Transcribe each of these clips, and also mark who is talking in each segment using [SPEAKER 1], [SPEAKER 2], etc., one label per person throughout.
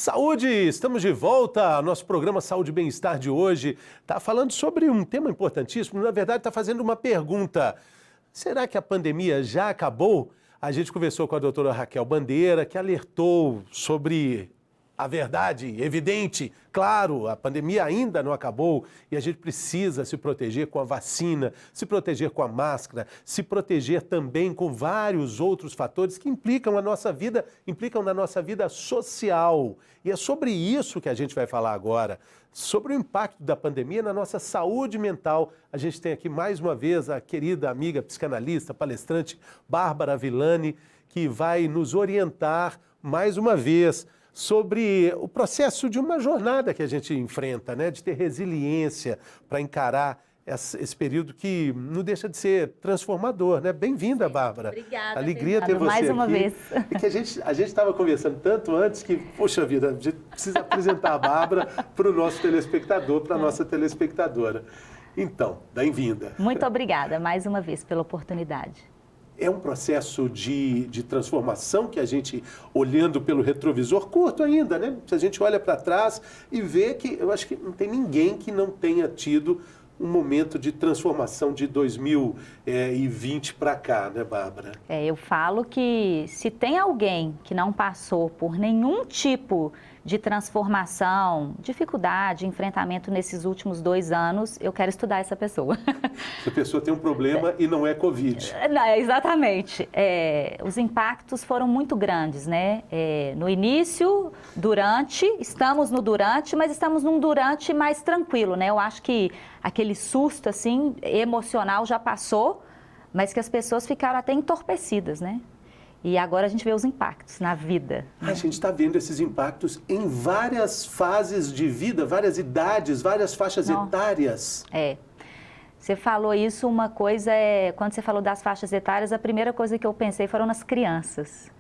[SPEAKER 1] Saúde! Estamos de volta. Nosso programa Saúde e Bem-Estar de hoje está falando sobre um tema importantíssimo. Na verdade, está fazendo uma pergunta. Será que a pandemia já acabou? A gente conversou com a doutora Raquel Bandeira, que alertou sobre a verdade evidente. Claro, a pandemia ainda não acabou e a gente precisa se proteger com a vacina, se proteger com a máscara, se proteger também com vários outros fatores que implicam na nossa vida social. E é sobre isso que a gente vai falar agora, sobre o impacto da pandemia na nossa saúde mental. A gente tem aqui mais uma vez a querida amiga psicanalista, palestrante Bárbara Villani, que vai nos orientar mais uma vez sobre o processo de uma jornada que a gente enfrenta, né? De ter resiliência para encarar esse período que não deixa de ser transformador, né? Bem-vinda, Bárbara.
[SPEAKER 2] Obrigada.
[SPEAKER 1] Alegria ter você
[SPEAKER 2] mais uma
[SPEAKER 1] aqui.
[SPEAKER 2] vez.
[SPEAKER 1] É que a gente estava conversando tanto antes que, poxa vida, a gente precisa apresentar a Bárbara para o nosso telespectador, para a nossa telespectadora. Então, bem-vinda.
[SPEAKER 2] Muito obrigada mais uma vez pela oportunidade.
[SPEAKER 1] É um processo de transformação que a gente, olhando pelo retrovisor, curto ainda, né? Se a gente olha para trás e vê que, eu acho que não tem ninguém que não tenha tido um momento de transformação de 2020 para cá, né, Bárbara?
[SPEAKER 2] Eu falo que se tem alguém que não passou por nenhum tipo de transformação, dificuldade, enfrentamento nesses últimos 2 anos, eu quero estudar essa pessoa.
[SPEAKER 1] Essa pessoa tem um problema e não é Covid.
[SPEAKER 2] Não, exatamente. Os impactos foram muito grandes, né? No início, durante, estamos no durante, mas estamos num durante mais tranquilo, né? Eu acho que aquele susto, assim, emocional já passou, mas que as pessoas ficaram até entorpecidas, né? E agora a gente vê os impactos na vida.
[SPEAKER 1] A gente está vendo esses impactos em várias fases de vida, várias idades, várias faixas etárias.
[SPEAKER 2] Você falou isso, uma coisa quando você falou das faixas etárias, a primeira coisa que eu pensei foram nas crianças.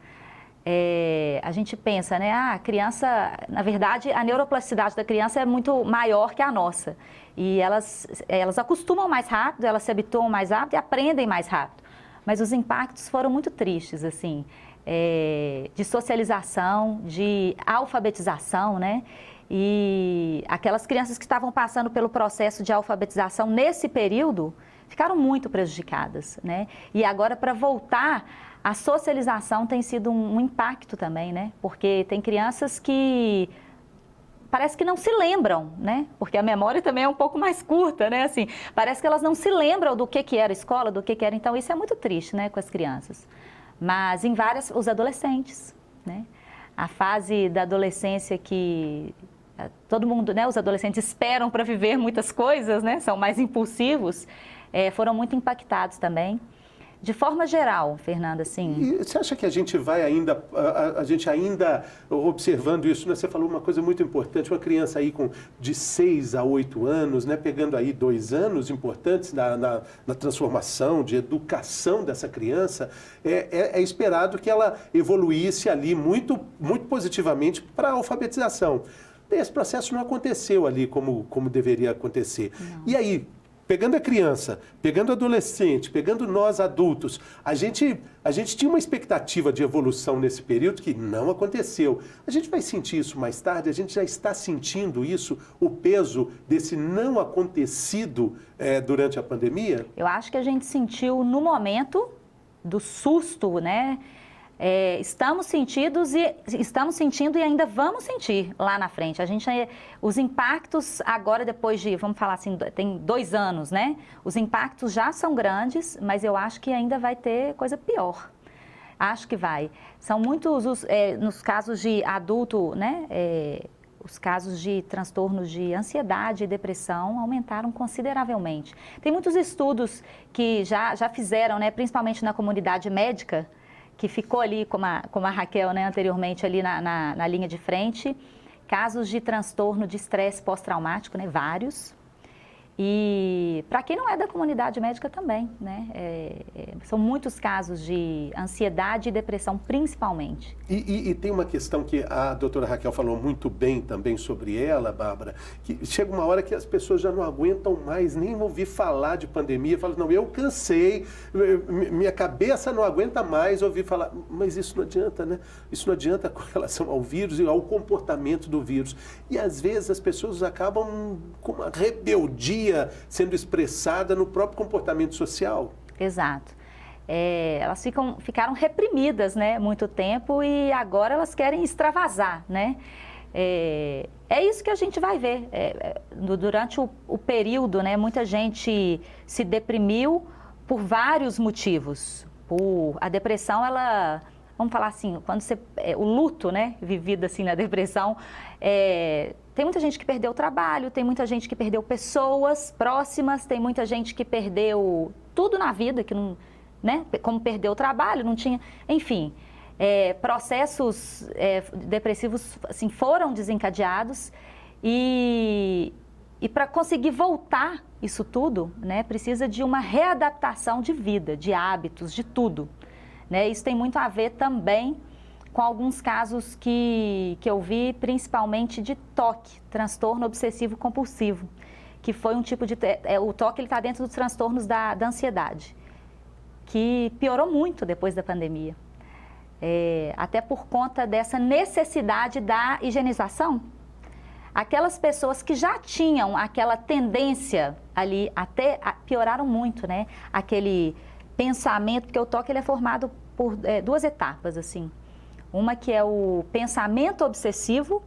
[SPEAKER 2] A gente pensa, né, a criança, na verdade, a neuroplasticidade da criança é muito maior que a nossa. E elas acostumam mais rápido, elas se habituam mais rápido e aprendem mais rápido. Mas os impactos foram muito tristes, assim, de socialização, de alfabetização, né? E aquelas crianças que estavam passando pelo processo de alfabetização nesse período ficaram muito prejudicadas, né? E agora, para voltar, a socialização tem sido um impacto também, né? Porque tem crianças que parece que não se lembram, né? Porque a memória também é um pouco mais curta, né? Assim, parece que elas não se lembram do que era escola, do que era. Então, isso é muito triste, né, com as crianças. Mas em os adolescentes, né? A fase da adolescência que todo mundo, né? Os adolescentes esperam para viver muitas coisas, né? São mais impulsivos, foram muito impactados também. De forma geral, Fernanda, assim...
[SPEAKER 1] E você acha que a gente vai ainda, observando isso, né? Você falou uma coisa muito importante, uma criança aí de 6 a 8 anos, né? Pegando aí 2 anos importantes na transformação, de educação dessa criança, é esperado que ela evoluísse ali muito, muito positivamente para a alfabetização. Esse processo não aconteceu ali como deveria acontecer. Não. E aí, pegando a criança, pegando o adolescente, pegando nós adultos, a gente tinha uma expectativa de evolução nesse período que não aconteceu. A gente vai sentir isso mais tarde, a gente já está sentindo isso, o peso desse não acontecido durante a pandemia?
[SPEAKER 2] Eu acho que a gente sentiu no momento do susto, né? Estamos sentindo e ainda vamos sentir lá na frente. Os impactos agora, depois de, vamos falar assim, tem 2 anos, né? Os impactos já são grandes, mas eu acho que ainda vai ter coisa pior. Acho que vai. São muitos, nos casos de adulto, né? Os casos de transtornos de ansiedade e depressão aumentaram consideravelmente. Tem muitos estudos que já fizeram, né? Principalmente na comunidade médica, que ficou ali, como a Raquel, né, anteriormente, ali na linha de frente, casos de transtorno de estresse pós-traumático, né, vários, E para quem não é da comunidade médica também, né? São muitos casos de ansiedade e depressão, principalmente.
[SPEAKER 1] E tem uma questão que a doutora Raquel falou muito bem também sobre ela, Bárbara, que chega uma hora que as pessoas já não aguentam mais nem ouvir falar de pandemia, falam, não, eu cansei, minha cabeça não aguenta mais ouvir falar, mas isso não adianta, né? Isso não adianta com relação ao vírus e ao comportamento do vírus. E às vezes as pessoas acabam com uma rebeldia sendo expressada no próprio comportamento social.
[SPEAKER 2] Exato. Elas ficaram reprimidas, né, muito tempo e agora elas querem extravasar, né? É isso que a gente vai ver. Durante o período, né, muita gente se deprimiu por vários motivos. A depressão, ela, vamos falar assim, quando o luto, né, vivido assim na depressão, tem muita gente que perdeu o trabalho, tem muita gente que perdeu pessoas próximas, tem muita gente que perdeu tudo na vida, que não, né, como perdeu o trabalho, não tinha, enfim, processos depressivos assim, foram desencadeados e para conseguir voltar isso tudo, né, precisa de uma readaptação de vida, de hábitos, de tudo, né? Isso tem muito a ver também com alguns casos que eu vi, principalmente de TOC, transtorno obsessivo compulsivo, que foi um tipo de... o TOC está dentro dos transtornos da ansiedade, que piorou muito depois da pandemia, até por conta dessa necessidade da higienização. Aquelas pessoas que já tinham aquela tendência ali, até pioraram muito, né? Aquele pensamento, porque o TOC ele é formado por duas etapas, assim. Uma que é o pensamento obsessivo,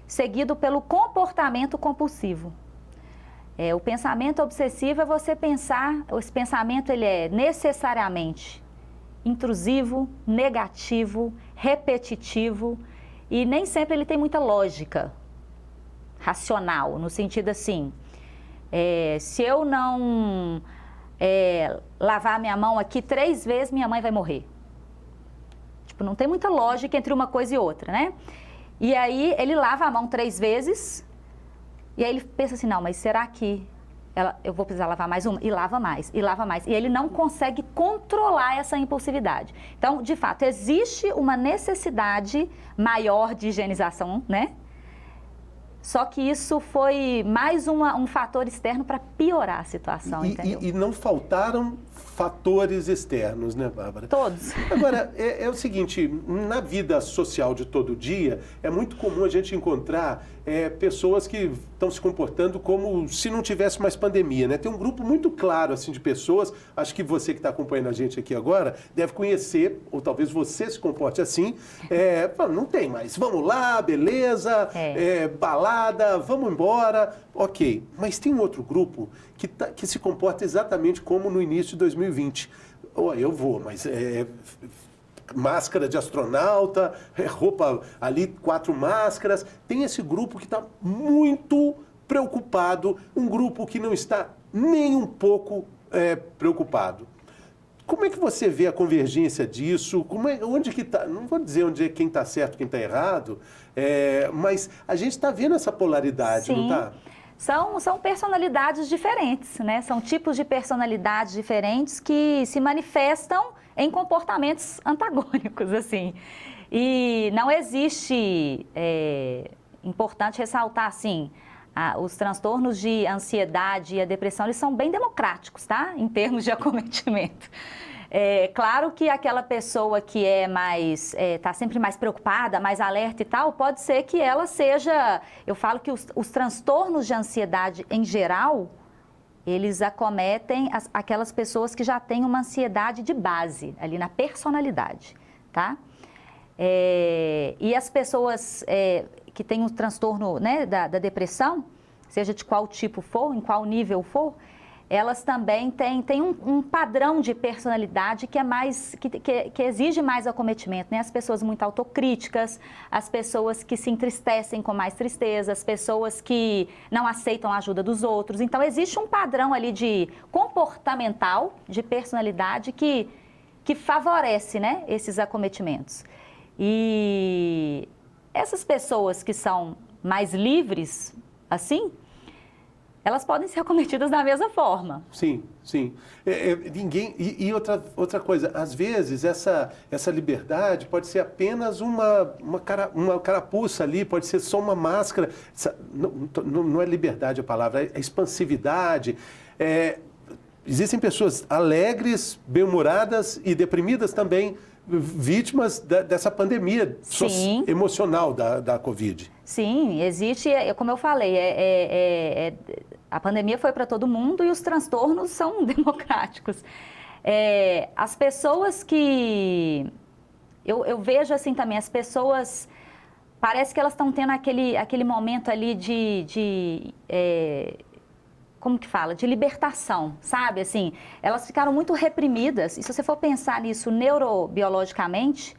[SPEAKER 2] seguido pelo comportamento compulsivo. O pensamento obsessivo é você pensar, esse pensamento ele é necessariamente intrusivo, negativo, repetitivo e nem sempre ele tem muita lógica racional, no sentido assim, se eu não lavar minha mão aqui 3 vezes, minha mãe vai morrer. Não tem muita lógica entre uma coisa e outra, né? E aí ele lava a mão 3 vezes e aí ele pensa assim, não, mas será que eu vou precisar lavar mais uma? E lava mais, e lava mais. E ele não consegue controlar essa impulsividade. Então, de fato, existe uma necessidade maior de higienização, né? Só que isso foi mais um fator externo para piorar a situação, entendeu?
[SPEAKER 1] E não faltaram fatores externos, né, Bárbara?
[SPEAKER 2] Todos.
[SPEAKER 1] Agora, é o seguinte, na vida social de todo dia, é muito comum a gente encontrar pessoas que estão se comportando como se não tivesse mais pandemia, né? Tem um grupo muito claro, assim, de pessoas, acho que você que está acompanhando a gente aqui agora, deve conhecer, ou talvez você se comporte assim, não tem mais, vamos lá, beleza, balada, vamos embora, ok. Mas tem um outro grupo que se comporta exatamente como no início de 2020. Eu vou, mas máscara de astronauta, roupa ali, 4 máscaras. Tem esse grupo que está muito preocupado, um grupo que não está nem um pouco preocupado. Como é que você vê a convergência disso? Onde que está? Não vou dizer quem está certo, quem está errado, mas a gente está vendo essa polaridade,
[SPEAKER 2] Sim.
[SPEAKER 1] não está?
[SPEAKER 2] São personalidades diferentes, né? São tipos de personalidades diferentes que se manifestam em comportamentos antagônicos, assim. E não existe, importante ressaltar, assim, os transtornos de ansiedade e a depressão, eles são bem democráticos, tá? Em termos de acometimento. Claro que aquela pessoa que está sempre mais preocupada, mais alerta e tal, pode ser que ela seja... Eu falo que os transtornos de ansiedade em geral, eles acometem aquelas pessoas que já têm uma ansiedade de base, ali na personalidade, tá? E as pessoas que têm um transtorno, né, da depressão, seja de qual tipo for, em qual nível for, elas também têm um padrão de personalidade que exige mais acometimento, né? As pessoas muito autocríticas, as pessoas que se entristecem com mais tristeza, as pessoas que não aceitam a ajuda dos outros. Então, existe um padrão ali de comportamental, de personalidade que favorece, né, esses acometimentos. E essas pessoas que são mais livres, assim, elas podem ser acometidas da mesma forma.
[SPEAKER 1] Sim, sim. E outra coisa, às vezes essa liberdade pode ser apenas uma carapuça ali, pode ser só uma máscara. Não é liberdade a palavra, é expansividade. Existem pessoas alegres, bem-humoradas e deprimidas também, vítimas dessa pandemia emocional da Covid.
[SPEAKER 2] Sim, existe, como eu falei, a pandemia foi para todo mundo e os transtornos são democráticos. As pessoas que... Eu vejo assim também, as pessoas... Parece que elas estão tendo aquele momento ali como que fala? De libertação, sabe? Assim, elas ficaram muito reprimidas. E se você for pensar nisso neurobiologicamente,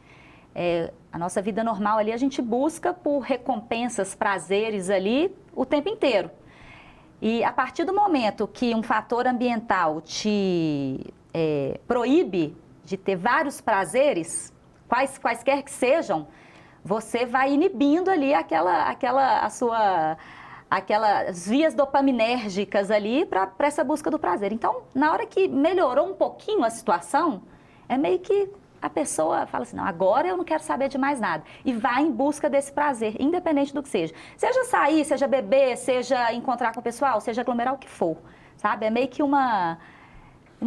[SPEAKER 2] a nossa vida normal ali, a gente busca por recompensas, prazeres ali o tempo inteiro. E a partir do momento que um fator ambiental te proíbe de ter vários prazeres, quaisquer que sejam, você vai inibindo ali aquelas vias dopaminérgicas ali para essa busca do prazer. Então, na hora que melhorou um pouquinho a situação, é meio que a pessoa fala assim, não, agora eu não quero saber de mais nada. E vai em busca desse prazer, independente do que seja. Seja sair, seja beber, seja encontrar com o pessoal, seja aglomerar, o que for, sabe? É meio que uma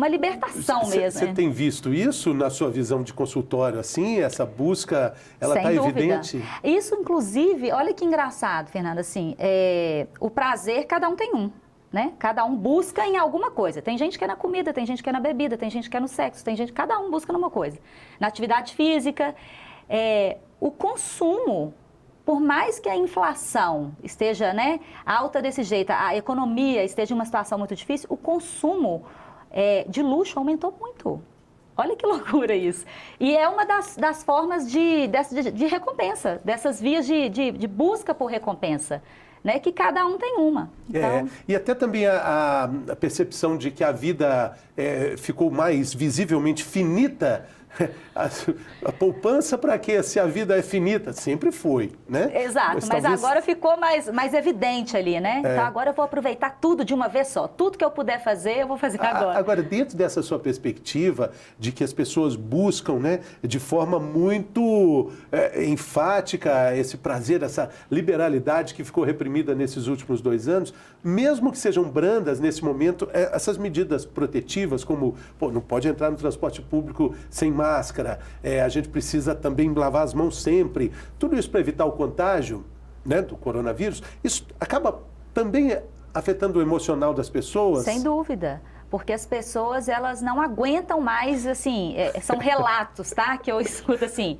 [SPEAKER 2] libertação mesmo.
[SPEAKER 1] Você tem visto isso na sua visão de consultório, assim? Essa busca, ela está evidente?
[SPEAKER 2] Isso, inclusive, olha que engraçado, Fernanda, assim, o prazer, cada um tem um, né? Cada um busca em alguma coisa. Tem gente que é na comida, tem gente que é na bebida, tem gente que é no sexo, cada um busca numa coisa. Na atividade física, o consumo, por mais que a inflação esteja, né, alta desse jeito, a economia esteja em uma situação muito difícil, o consumo de luxo aumentou muito. Olha que loucura isso. E é uma das formas de recompensa, dessas vias de busca por recompensa, né? Que cada um tem uma. Então...
[SPEAKER 1] E até também a percepção de que a vida ficou mais visivelmente finita. A poupança para quê? Se a vida é finita, sempre foi, né?
[SPEAKER 2] Exato, mas agora ficou mais evidente ali, né? Então agora eu vou aproveitar tudo de uma vez só. Tudo que eu puder fazer, eu vou fazer agora.
[SPEAKER 1] Agora, dentro dessa sua perspectiva de que as pessoas buscam, né, de forma muito enfática esse prazer, essa liberalidade que ficou reprimida nesses últimos 2 anos, mesmo que sejam brandas nesse momento, essas medidas protetivas, como não pode entrar no transporte público sem máscara, a gente precisa também lavar as mãos sempre, tudo isso para evitar o contágio, né, do coronavírus, isso acaba também afetando o emocional das pessoas?
[SPEAKER 2] Sem dúvida, porque as pessoas, elas não aguentam mais, assim, são relatos, tá, que eu escuto assim,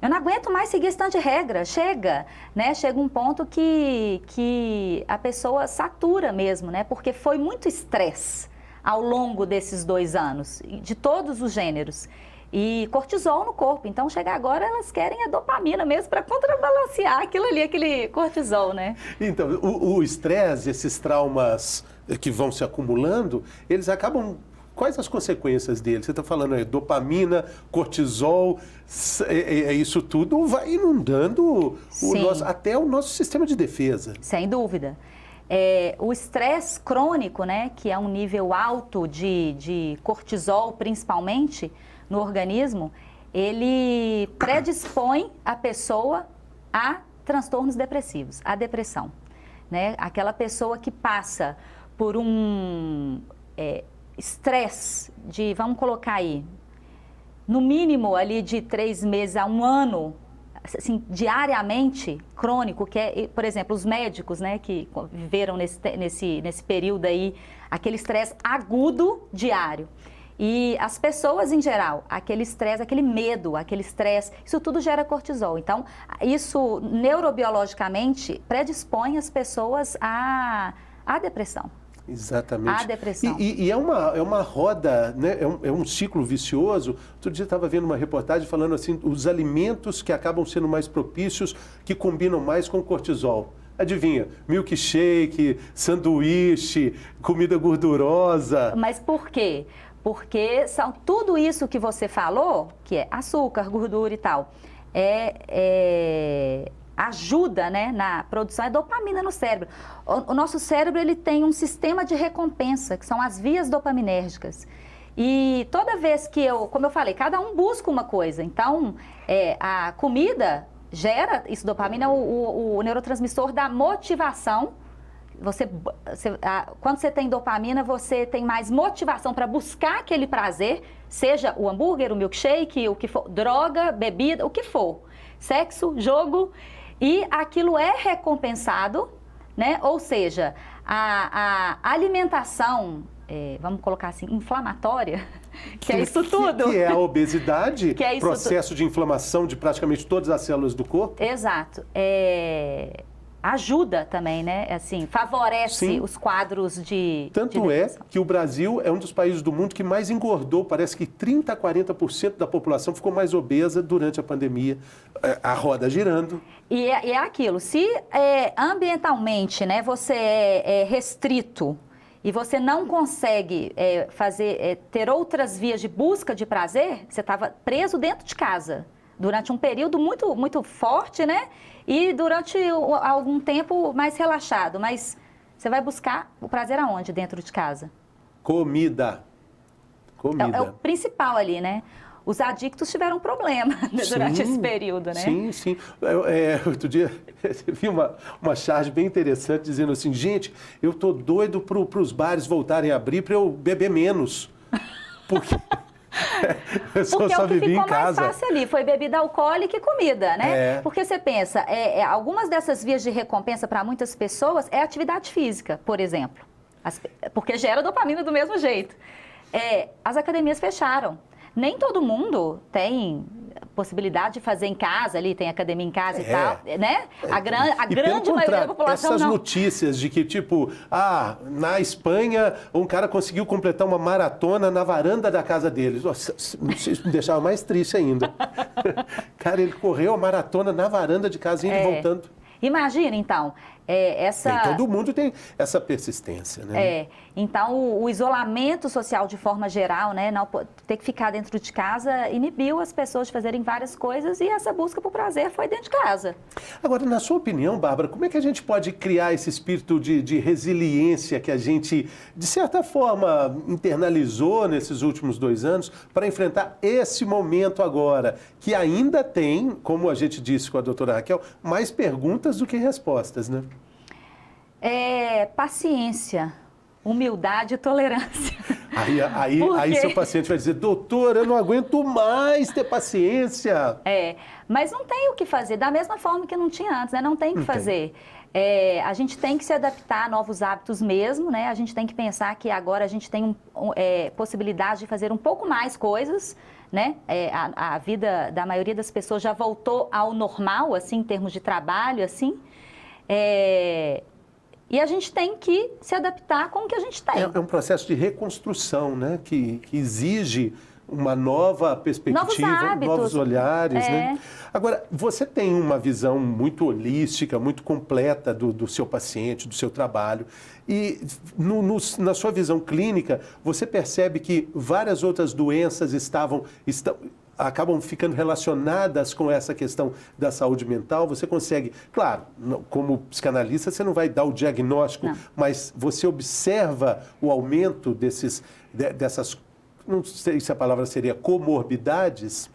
[SPEAKER 2] eu não aguento mais seguir esse tanto de regra, chega, né, chega um ponto que a pessoa satura mesmo, né, porque foi muito estresse ao longo desses 2 anos, de todos os gêneros. E cortisol no corpo. Então, chegar agora, elas querem a dopamina mesmo para contrabalancear aquilo ali, aquele cortisol, né?
[SPEAKER 1] Então, o estresse, esses traumas que vão se acumulando, eles acabam... Quais as consequências deles? Você está falando aí, dopamina, cortisol, isso tudo vai inundando até o nosso sistema de defesa.
[SPEAKER 2] Sem dúvida. O estresse crônico, né, que é um nível alto de cortisol, principalmente, no organismo, ele predispõe a pessoa a transtornos depressivos, a depressão, né? Aquela pessoa que passa por um estresse de, vamos colocar aí, no mínimo ali de 3 meses a 1 ano, assim, diariamente, crônico, que é, por exemplo, os médicos, né, que viveram nesse período aí, aquele estresse agudo diário. E as pessoas em geral, aquele estresse, aquele medo, aquele estresse, isso tudo gera cortisol. Então, isso neurobiologicamente predispõe as pessoas à depressão.
[SPEAKER 1] Exatamente.
[SPEAKER 2] A depressão.
[SPEAKER 1] E é uma roda, né? É um ciclo vicioso. Outro dia eu estava vendo uma reportagem falando assim, os alimentos que acabam sendo mais propícios, que combinam mais com cortisol. Adivinha, milkshake, sanduíche, comida gordurosa.
[SPEAKER 2] Mas por quê? Porque são tudo isso que você falou, que é açúcar, gordura e tal, ajuda, né, na produção é dopamina no cérebro. O nosso cérebro, ele tem um sistema de recompensa, que são as vias dopaminérgicas. E toda vez que como eu falei, cada um busca uma coisa. Então, a comida gera isso, dopamina, o neurotransmissor da motivação. Quando você tem dopamina, você tem mais motivação para buscar aquele prazer, seja o hambúrguer, o milkshake, o que for, droga, bebida, o que for, sexo, jogo, e aquilo é recompensado, né? Ou seja, a alimentação, vamos colocar assim, inflamatória, que é isso tudo.
[SPEAKER 1] Que é a obesidade,
[SPEAKER 2] que é isso
[SPEAKER 1] processo de inflamação de praticamente todas as células do corpo.
[SPEAKER 2] Exato. Ajuda também, né? Assim, favorece
[SPEAKER 1] Sim.
[SPEAKER 2] os quadros de...
[SPEAKER 1] Tanto é que o Brasil é um dos países do mundo que mais engordou. Parece que 30% a 40% da população ficou mais obesa durante a pandemia. A roda girando.
[SPEAKER 2] E é aquilo, se ambientalmente, né, você é restrito e você não consegue ter outras vias de busca de prazer, você estava preso dentro de casa durante um período muito, muito forte, né? E durante algum tempo mais relaxado. Mas você vai buscar o prazer aonde dentro de casa?
[SPEAKER 1] Comida.
[SPEAKER 2] É o principal ali, né? Os adictos tiveram problema durante esse período, né?
[SPEAKER 1] Sim, sim. Outro dia eu vi uma charge bem interessante dizendo assim, gente, eu tô doido para os bares voltarem a abrir para eu beber menos. Porque...
[SPEAKER 2] Porque é o que ficou mais fácil ali, foi bebida alcoólica e comida, né? Porque você pensa, algumas dessas vias de recompensa para muitas pessoas é atividade física, por exemplo. Porque gera dopamina do mesmo jeito. As academias fecharam. Nem todo mundo tem possibilidade de fazer em casa ali, tem academia em casa e tal, né? A grande maioria da população
[SPEAKER 1] essas
[SPEAKER 2] não.
[SPEAKER 1] Notícias de que, tipo, na Espanha, um cara conseguiu completar uma maratona na varanda da casa deles. Isso me deixava mais triste ainda. Cara, ele correu a maratona na varanda de casa, indo e voltando.
[SPEAKER 2] Imagina, então,
[SPEAKER 1] todo mundo tem essa persistência, né?
[SPEAKER 2] Então o isolamento social de forma geral, né, não ter que ficar dentro de casa, inibiu as pessoas de fazerem várias coisas e essa busca por prazer foi dentro de casa.
[SPEAKER 1] Agora, na sua opinião, Bárbara, como é que a gente pode criar esse espírito de resiliência que a gente, de certa forma, internalizou nesses últimos 2 anos para enfrentar esse momento agora, que ainda tem, como a gente disse com a doutora Raquel, mais perguntas do que respostas, né?
[SPEAKER 2] Paciência, humildade e tolerância.
[SPEAKER 1] Aí seu paciente vai dizer, doutora, eu não aguento mais ter paciência.
[SPEAKER 2] Mas não tem o que fazer, da mesma forma que não tinha antes, né? Não tem o que fazer. A gente tem que se adaptar a novos hábitos mesmo, né? A gente tem que pensar que agora a gente tem possibilidade de fazer um pouco mais coisas, né? A vida da maioria das pessoas já voltou ao normal, assim, em termos de trabalho, assim. E a gente tem que se adaptar com o que a gente tem.
[SPEAKER 1] É um processo de reconstrução, né? Que exige uma nova perspectiva, novos olhares, né? Agora, você tem uma visão muito holística, muito completa do seu paciente, do seu trabalho. E na sua visão clínica, você percebe que várias outras doenças acabam ficando relacionadas com essa questão da saúde mental. Você consegue, claro, como psicanalista, você não vai dar o diagnóstico, mas você observa o aumento dessas, não sei se a palavra seria comorbidades.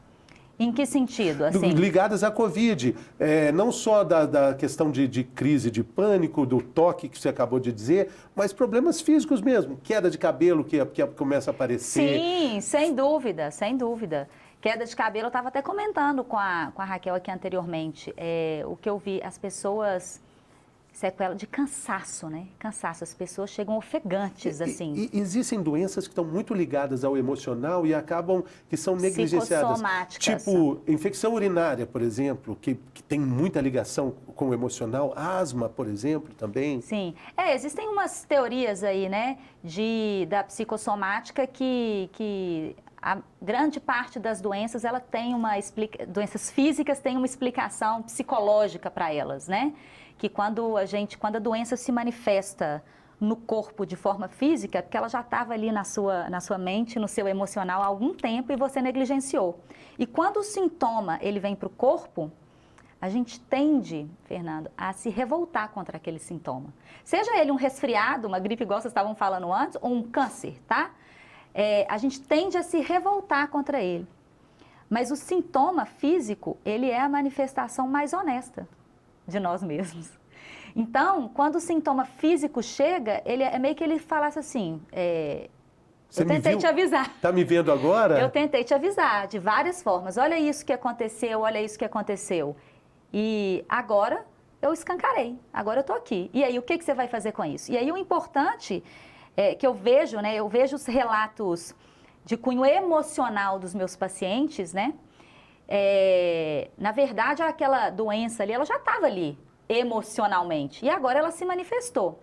[SPEAKER 2] Em que sentido? Assim?
[SPEAKER 1] Ligadas à Covid. Não só da questão de crise de pânico, do toque que você acabou de dizer, mas problemas físicos mesmo. Queda de cabelo que começa a aparecer.
[SPEAKER 2] Sim, sem dúvida, sem dúvida. Queda de cabelo, eu estava até comentando com a Raquel aqui anteriormente. O que eu vi, as pessoas... sequela de cansaço, né? Cansaço, as pessoas chegam ofegantes, assim.
[SPEAKER 1] E existem doenças que estão muito ligadas ao emocional e acabam que são negligenciadas.
[SPEAKER 2] Psicossomáticas.
[SPEAKER 1] Tipo, infecção urinária, por exemplo, que tem muita ligação com o emocional. Asma, por exemplo, também.
[SPEAKER 2] Sim. Existem umas teorias aí, né, da psicossomática que a grande parte das doenças, ela tem doenças físicas têm uma explicação psicológica para elas, né? Que quando a doença se manifesta no corpo de forma física, porque ela já estava ali na sua mente, no seu emocional há algum tempo e você negligenciou. E quando o sintoma ele vem para o corpo, a gente tende, Fernando, a se revoltar contra aquele sintoma. Seja ele um resfriado, uma gripe igual vocês estavam falando antes, ou um câncer, tá? A gente tende a se revoltar contra ele. Mas o sintoma físico, ele é a manifestação mais honesta de nós mesmos. Então, quando o sintoma físico chega, é meio que ele falasse assim, eu tentei te avisar.
[SPEAKER 1] Está me vendo agora?
[SPEAKER 2] Eu tentei te avisar de várias formas. Olha isso que aconteceu, olha isso que aconteceu. E agora eu escancarei, agora eu estou aqui. E aí, o que você vai fazer com isso? E aí, o importante que eu vejo, né? Eu vejo os relatos de cunho emocional dos meus pacientes, né? Na verdade, aquela doença ali, ela já estava ali emocionalmente. E agora ela se manifestou.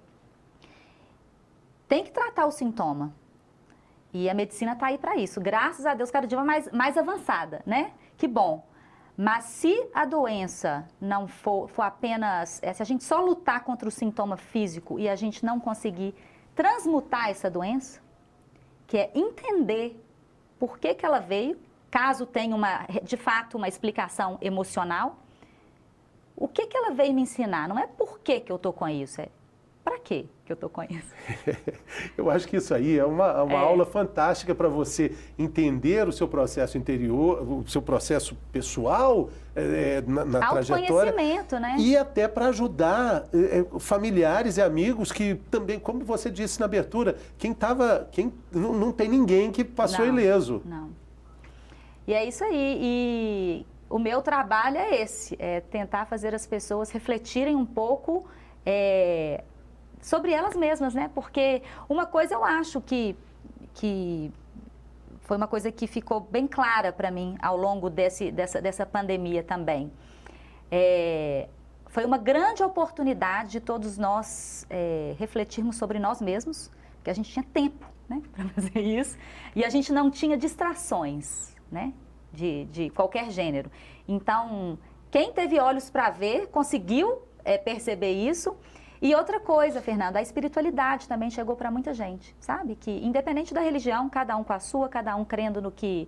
[SPEAKER 2] Tem que tratar o sintoma. E a medicina está aí para isso. Graças a Deus, cada dia mais avançada, né? Que bom. Mas se a doença não for apenas... se a gente só lutar contra o sintoma físico e a gente não conseguir transmutar essa doença, que é entender por que ela veio, caso tenha, de fato, uma explicação emocional, o que ela veio me ensinar? Não é por que eu estou com isso, para que eu estou com isso?
[SPEAKER 1] Eu acho que isso aí é uma aula fantástica para você entender o seu processo interior, o seu processo pessoal na trajetória.
[SPEAKER 2] Autoconhecimento, né?
[SPEAKER 1] E até para ajudar familiares e amigos que também, como você disse na abertura, não tem ninguém que passou ileso.
[SPEAKER 2] Não. E é isso aí. E o meu trabalho é esse, tentar fazer as pessoas refletirem um pouco sobre elas mesmas, né? Porque uma coisa eu acho que foi uma coisa que ficou bem clara para mim ao longo dessa pandemia também. Foi uma grande oportunidade de todos nós refletirmos sobre nós mesmos, porque a gente tinha tempo, né, para fazer isso, e a gente não tinha distrações, né, de qualquer gênero. Então, quem teve olhos para ver, conseguiu perceber isso. E outra coisa, Fernando, a espiritualidade também chegou para muita gente, sabe? Que independente da religião, cada um com a sua, cada um crendo no que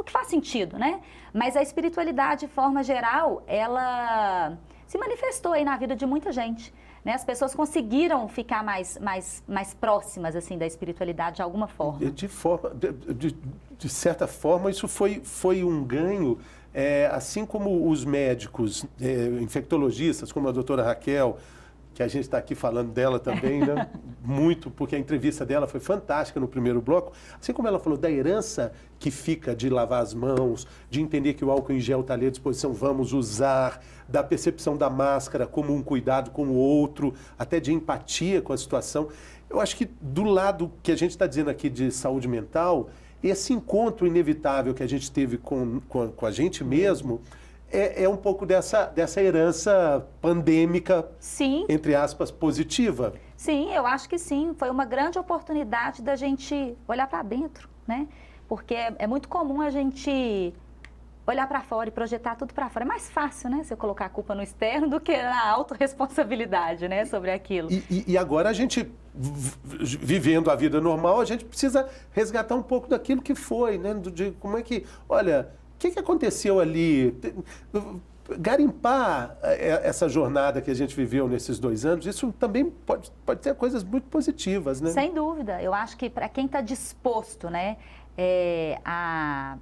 [SPEAKER 2] faz sentido, né? Mas a espiritualidade, de forma geral, ela se manifestou aí na vida de muita gente, né? As pessoas conseguiram ficar mais próximas, assim, da espiritualidade de alguma forma.
[SPEAKER 1] De certa forma, isso foi um ganho, assim como os médicos, infectologistas, como a doutora Raquel, que a gente está aqui falando dela também, né? Muito, porque a entrevista dela foi fantástica no primeiro bloco. Assim como ela falou da herança que fica de lavar as mãos, de entender que o álcool em gel está ali à disposição, vamos usar, da percepção da máscara como um cuidado com o outro, até de empatia com a situação. Eu acho que do lado que a gente está dizendo aqui de saúde mental, esse encontro inevitável que a gente teve com a gente mesmo, é um pouco dessa herança pandêmica,
[SPEAKER 2] sim,
[SPEAKER 1] entre aspas, positiva.
[SPEAKER 2] Sim, eu acho que sim. Foi uma grande oportunidade da gente olhar para dentro, né? Porque é muito comum a gente olhar para fora e projetar tudo para fora. É mais fácil, né? Você colocar a culpa no externo do que na autorresponsabilidade, né? Sobre aquilo.
[SPEAKER 1] E agora a gente, vivendo a vida normal, a gente precisa resgatar um pouco daquilo que foi, né? De como é que, olha... O que aconteceu ali? Garimpar essa jornada que a gente viveu nesses 2 anos, isso também pode ter coisas muito positivas, né?
[SPEAKER 2] Sem dúvida. Eu acho que para quem está disposto, né, a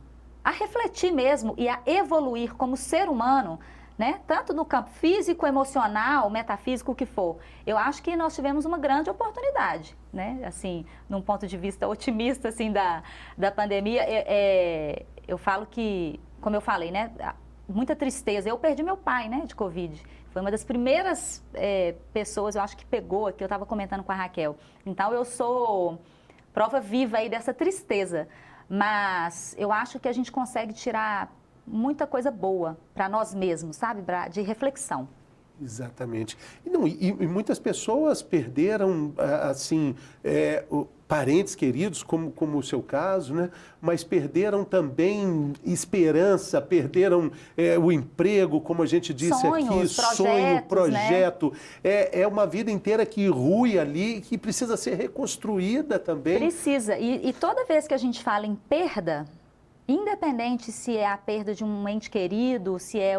[SPEAKER 2] refletir mesmo e a evoluir como ser humano, né, tanto no campo físico, emocional, metafísico, o que for, eu acho que nós tivemos uma grande oportunidade, né? Assim, num ponto de vista otimista, assim, da pandemia, eu falo que, como eu falei, né, muita tristeza. Eu perdi meu pai, né, de Covid. Foi uma das primeiras pessoas, eu acho, que pegou aqui, eu estava comentando com a Raquel. Então, eu sou prova viva aí dessa tristeza. Mas eu acho que a gente consegue tirar muita coisa boa para nós mesmos, sabe, de reflexão.
[SPEAKER 1] Exatamente. E muitas pessoas perderam, assim, parentes queridos, como o seu caso, né? Mas perderam também esperança, perderam o emprego, como a gente disse aqui, sonho, projeto. Né? É uma vida inteira que rui ali, que precisa ser reconstruída também.
[SPEAKER 2] Precisa. E toda vez que a gente fala em perda, independente se é a perda de um ente querido, se é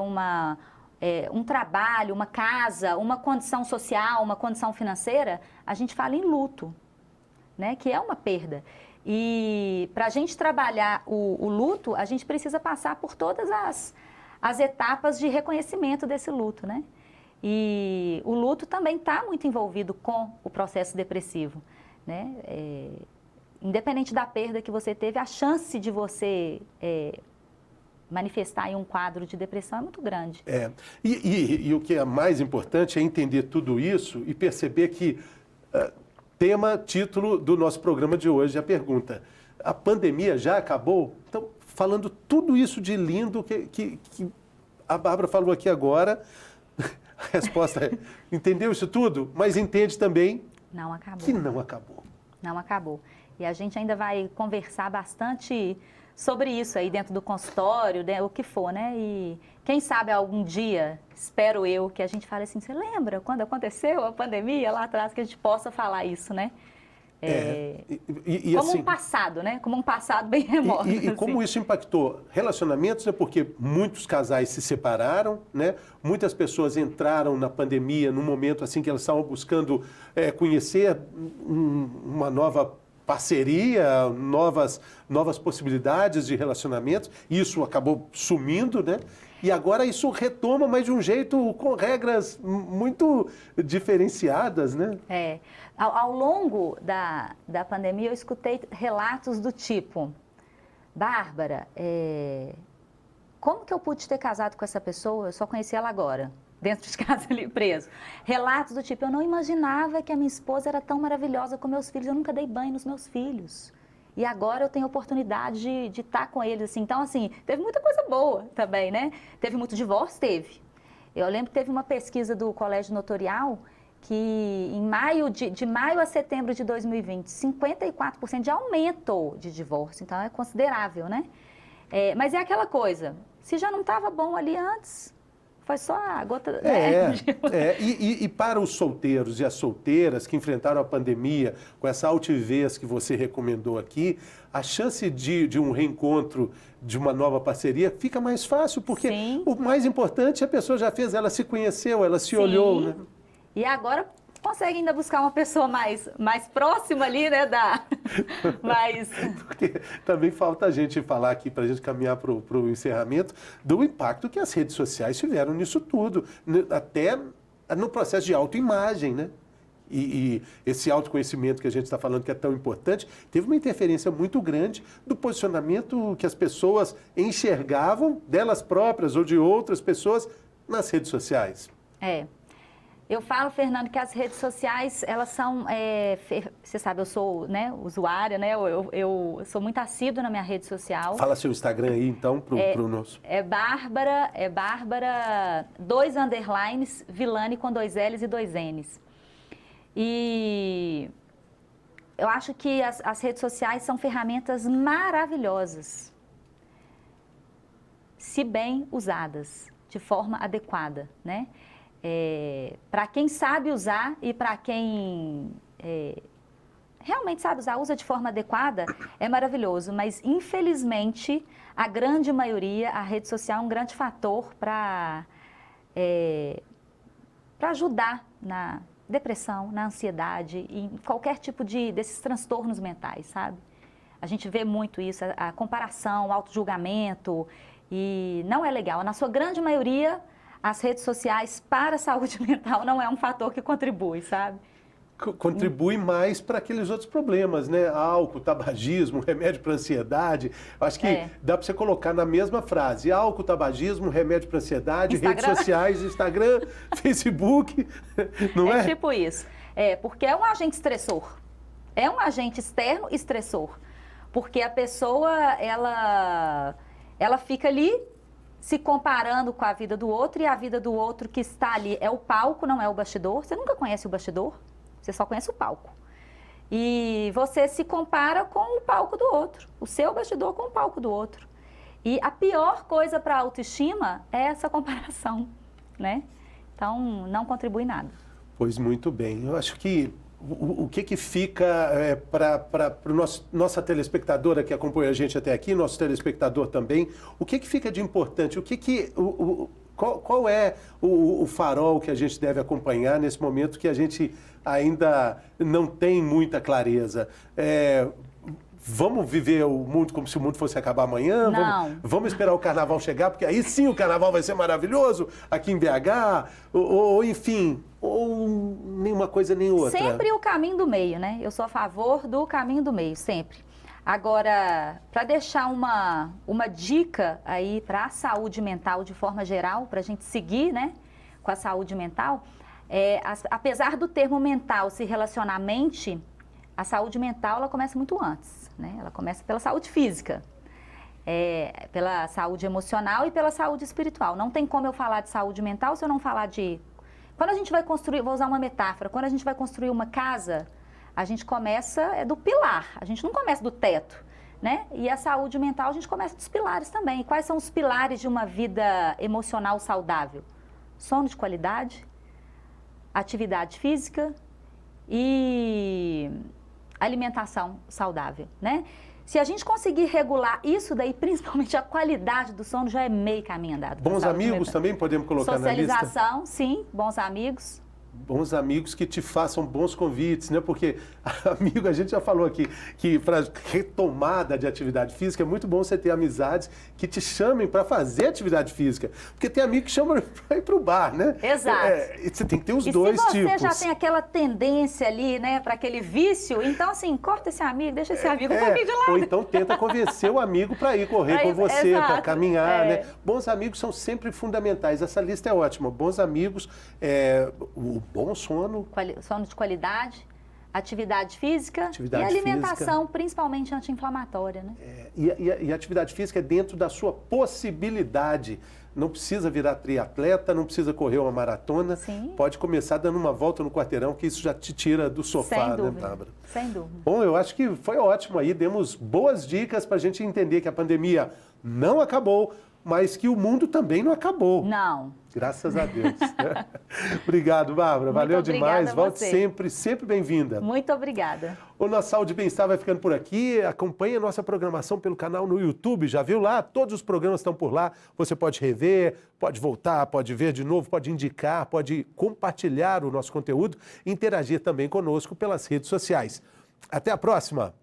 [SPEAKER 2] um trabalho, uma casa, uma condição social, uma condição financeira, a gente fala em luto, né? Que é uma perda. E para a gente trabalhar o luto, a gente precisa passar por todas as etapas de reconhecimento desse luto, né? E o luto também está muito envolvido com o processo depressivo, né? Independente da perda que você teve, a chance de você manifestar em um quadro de depressão é muito grande.
[SPEAKER 1] E o que é mais importante é entender tudo isso e perceber que, tema, título do nosso programa de hoje, a pergunta, a pandemia já acabou? Então, falando tudo isso de lindo que a Bárbara falou aqui agora, a resposta é, entendeu isso tudo? Mas entende também
[SPEAKER 2] não acabou.
[SPEAKER 1] Que não acabou.
[SPEAKER 2] Não acabou. E a gente ainda vai conversar bastante sobre isso aí dentro do consultório, né, o que for, né? E quem sabe algum dia, espero eu, que a gente fale assim, você lembra quando aconteceu a pandemia lá atrás, que a gente possa falar isso, né? Como
[SPEAKER 1] assim,
[SPEAKER 2] um passado, né? Como um passado bem remoto.
[SPEAKER 1] E
[SPEAKER 2] assim.
[SPEAKER 1] como isso impactou relacionamentos, né? Porque muitos casais se separaram, né? Muitas pessoas entraram na pandemia num momento assim que elas estavam buscando conhecer uma nova parceria, novas possibilidades de relacionamentos. Isso acabou sumindo, né? E agora isso retoma, mas de um jeito com regras muito diferenciadas, né?
[SPEAKER 2] Ao longo da pandemia, eu escutei relatos do tipo, Bárbara, como que eu pude ter casado com essa pessoa? Eu só conheci ela agora, dentro de casa ali preso. Relatos do tipo, eu não imaginava que a minha esposa era tão maravilhosa com meus filhos, eu nunca dei banho nos meus filhos. E agora eu tenho a oportunidade de estar com eles, assim. Então, assim, teve muita coisa boa também, né? Teve muito divórcio? Teve. Eu lembro que teve uma pesquisa do Colégio Notorial que em de maio a setembro de 2020, 54% de aumento de divórcio. Então, é considerável, né? Mas é aquela coisa, se já não estava bom ali antes, foi só a gota...
[SPEAKER 1] E para os solteiros e as solteiras que enfrentaram a pandemia com essa altivez que você recomendou aqui, a chance de um reencontro, de uma nova parceria, fica mais fácil, porque
[SPEAKER 2] Sim.
[SPEAKER 1] O mais importante a pessoa já fez, ela se conheceu, ela se olhou, né?
[SPEAKER 2] E agora consegue ainda buscar uma pessoa mais próxima ali, né,
[SPEAKER 1] Porque também falta a gente falar aqui, para a gente caminhar para o encerramento, do impacto que as redes sociais tiveram nisso tudo, até no processo de autoimagem, né? E esse autoconhecimento que a gente está falando que é tão importante, teve uma interferência muito grande do posicionamento que as pessoas enxergavam delas próprias ou de outras pessoas nas redes sociais.
[SPEAKER 2] Eu falo, Fernando, que as redes sociais, elas são, você sabe, eu sou, né, usuária, né, eu sou muito assídua na minha rede social.
[SPEAKER 1] Fala seu Instagram aí, então, pro nosso.
[SPEAKER 2] Bárbara, 2 underlines, Villani com 2 L's e 2 N's. E eu acho que as redes sociais são ferramentas maravilhosas, se bem usadas, de forma adequada, né? Para quem sabe usar e para quem realmente sabe usar, usa de forma adequada, é maravilhoso. Mas, infelizmente, a grande maioria, a rede social é um grande fator para ajudar na depressão, na ansiedade, em qualquer tipo desses transtornos mentais, sabe? A gente vê muito isso, a comparação, o autojulgamento, e não é legal. Na sua grande maioria, as redes sociais para a saúde mental não é um fator que contribui, sabe?
[SPEAKER 1] Contribui mais para aqueles outros problemas, né? Álcool, tabagismo, remédio para ansiedade. Acho que dá para você colocar na mesma frase. Álcool, tabagismo, remédio para ansiedade, Instagram. Redes sociais, Instagram, Facebook, não é?
[SPEAKER 2] É tipo isso. Porque é um agente estressor. É um agente externo estressor. Porque a pessoa, ela fica ali se comparando com a vida do outro, e a vida do outro que está ali é o palco, não é o bastidor. Você nunca conhece o bastidor, você só conhece o palco. E você se compara com o palco do outro, o seu bastidor com o palco do outro. E a pior coisa para a autoestima é essa comparação, né? Então, não contribui nada.
[SPEAKER 1] Pois muito bem. Eu acho que o que fica para nossa telespectadora que acompanha a gente até aqui, nosso telespectador também, o que fica de importante? Qual é o farol que a gente deve acompanhar nesse momento que a gente ainda não tem muita clareza? Vamos viver o mundo como se o mundo fosse acabar amanhã?
[SPEAKER 2] Não.
[SPEAKER 1] Vamos esperar o carnaval chegar, porque aí sim o carnaval vai ser maravilhoso aqui em BH? Ou enfim, ou nenhuma coisa nem outra?
[SPEAKER 2] Sempre o caminho do meio, né? Eu sou a favor do caminho do meio, sempre. Agora, para deixar uma dica aí para a saúde mental de forma geral, para a gente seguir, né, com a saúde mental, apesar do termo mental se relacionar à mente, a saúde mental ela começa muito antes, né? Ela começa pela saúde física, pela saúde emocional e pela saúde espiritual. Não tem como eu falar de saúde mental se eu não falar de... Quando a gente vai construir, vou usar uma metáfora, quando a gente vai construir uma casa, a gente começa do pilar, a gente não começa do teto, né? E a saúde mental a gente começa dos pilares também. E quais são os pilares de uma vida emocional saudável? Sono de qualidade, atividade física e alimentação saudável, né? Se a gente conseguir regular isso daí, principalmente a qualidade do sono, já é meio caminho andado.
[SPEAKER 1] Bons amigos também podemos colocar na lista?
[SPEAKER 2] Socialização, sim, bons amigos.
[SPEAKER 1] Bons amigos que te façam bons convites, né? Porque, amigo, a gente já falou aqui que para retomada de atividade física é muito bom você ter amizades que te chamem para fazer atividade física. Porque tem amigo que chama para ir para o bar, né?
[SPEAKER 2] Exato.
[SPEAKER 1] Você tem que ter os dois tipos.
[SPEAKER 2] E se você já tem aquela tendência ali, né, para aquele vício, então assim, corta esse amigo, deixa esse amigo um pouquinho de lado.
[SPEAKER 1] Ou então tenta convencer o amigo para ir correr com você, para caminhar, né? Bons amigos são sempre fundamentais. Essa lista é ótima. Bons amigos, o bom sono.
[SPEAKER 2] Sono de qualidade, atividade física e alimentação, principalmente anti-inflamatória, né?
[SPEAKER 1] E atividade física é dentro da sua possibilidade. Não precisa virar triatleta, não precisa correr uma maratona.
[SPEAKER 2] Sim.
[SPEAKER 1] Pode começar dando uma volta no quarteirão, que isso já te tira do sofá,
[SPEAKER 2] né,
[SPEAKER 1] Bárbara?
[SPEAKER 2] Sem dúvida.
[SPEAKER 1] Bom, eu acho que foi ótimo aí. Demos boas dicas para a gente entender que a pandemia não acabou, mas que o mundo também não acabou.
[SPEAKER 2] Não.
[SPEAKER 1] Graças a Deus. Obrigado, Bárbara. Valeu demais. Volte sempre, sempre bem-vinda.
[SPEAKER 2] Muito obrigada.
[SPEAKER 1] O nosso Saúde e Bem-Estar vai ficando por aqui. Acompanhe a nossa programação pelo canal no YouTube. Já viu lá? Todos os programas estão por lá. Você pode rever, pode voltar, pode ver de novo, pode indicar, pode compartilhar o nosso conteúdo e interagir também conosco pelas redes sociais. Até a próxima!